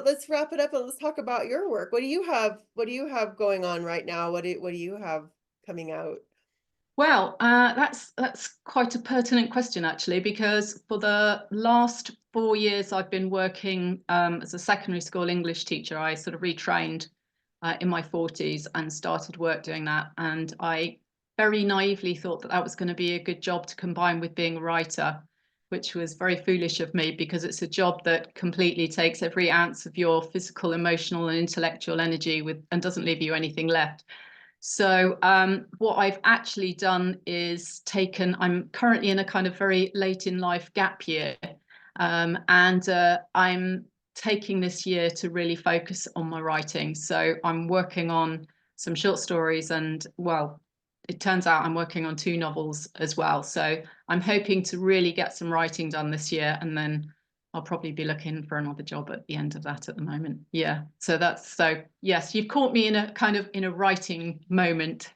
let's wrap it up and let's talk about your work. What do you have going on right now? What do you have coming out? Well, that's quite a pertinent question actually, because for the last 4 years I've been working as a secondary school English teacher. I sort of retrained in my 40s and started work doing that, and I very naively thought that that was going to be a good job to combine with being a writer, which was very foolish of me because it's a job that completely takes every ounce of your physical, emotional, and intellectual energy and doesn't leave you anything left. So what I've actually done is I'm currently in a kind of very late in life gap year. And I'm taking this year to really focus on my writing. So I'm working on some short stories, and well, it turns out I'm working on 2 novels as well. So I'm hoping to really get some writing done this year, and then I'll probably be looking for another job at the end of that at the moment. Yeah. So yes, you've caught me in a kind of in a writing moment.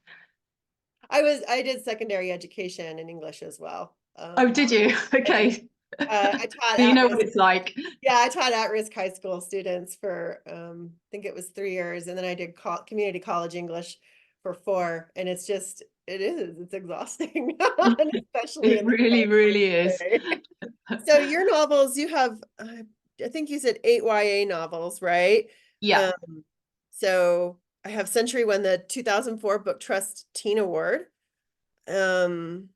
I did secondary education in English as well. Oh, did you? I did. Okay. I taught So you know what at-risk. it's like. Yeah, I taught at-risk high school students for I think it was 3 years, and then I did community college English for 4, and it's exhausting, and especially It in the really, really is. day. So your novels, you have I think you said 8 YA novels, right? Yeah. Um, so I have Century won the 2004 Book Trust Teen Award. Um,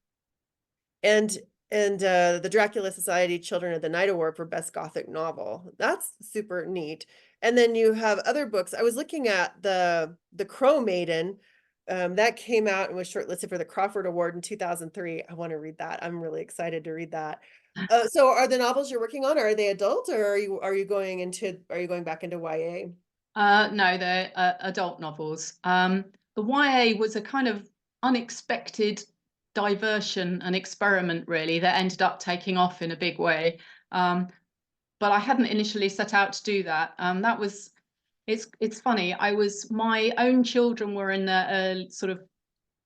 and the Dracula Society Children of the Night Award for Best Gothic Novel. That's super neat. And then you have other books. I was looking at the Crow Maiden. That came out and was shortlisted for the Crawford Award in 2003. I want to read that. I'm really excited to read that. So are the novels you're working on, are they adult, or are you going back into YA? No, they're adult novels. The YA was a kind of unexpected diversion and experiment, really, that ended up taking off in a big way. But I hadn't initially set out to do that. It's funny. My own children were in their sort of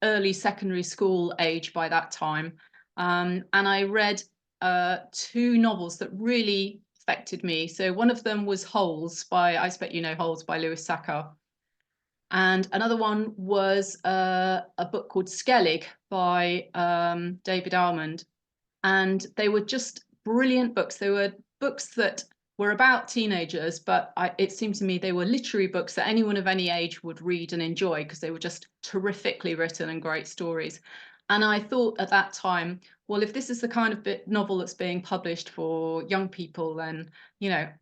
early secondary school age by that time, and I read 2 novels that really affected me. So one of them was Holes by, I expect you know Holes by Lewis Saccar, and another one was a book called Skellig by David Almond, and they were just brilliant books. They were books that were about teenagers, but it seemed to me they were literary books that anyone of any age would read and enjoy because they were just terrifically written and great stories. And I thought at that time, well, if this is the kind of novel that's being published for young people, then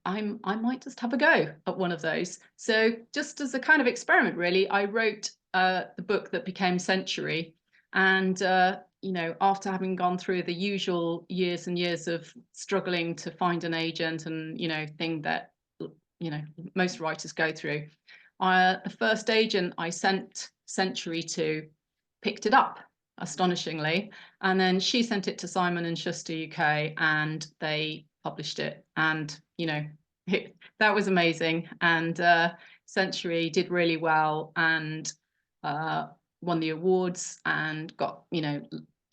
I might just have a go at one of those. So just as a kind of experiment, really, I wrote the book that became Century, and after having gone through the usual years and years of struggling to find an agent and, thing that, most writers go through, the first agent I sent Century to picked it up, astonishingly. And then she sent it to Simon and Schuster UK, and they published it. And, that was amazing. And Century did really well, and uh, won the awards and got,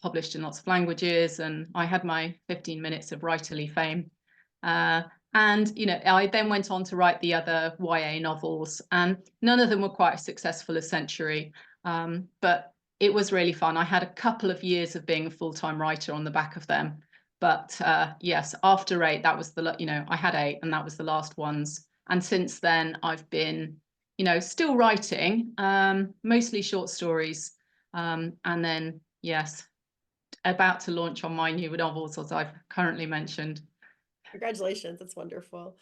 published in lots of languages. And I had my 15 minutes of writerly fame. And I then went on to write the other YA novels, and none of them were quite as successful as Century. But it was really fun. I had a couple of years of being a full-time writer on the back of them. But yes, after 8, that was I had 8, and that was the last ones. And since then, I've been, still writing, mostly short stories. And then, yes, about to launch on my new novels, as I've currently mentioned. Congratulations, that's wonderful.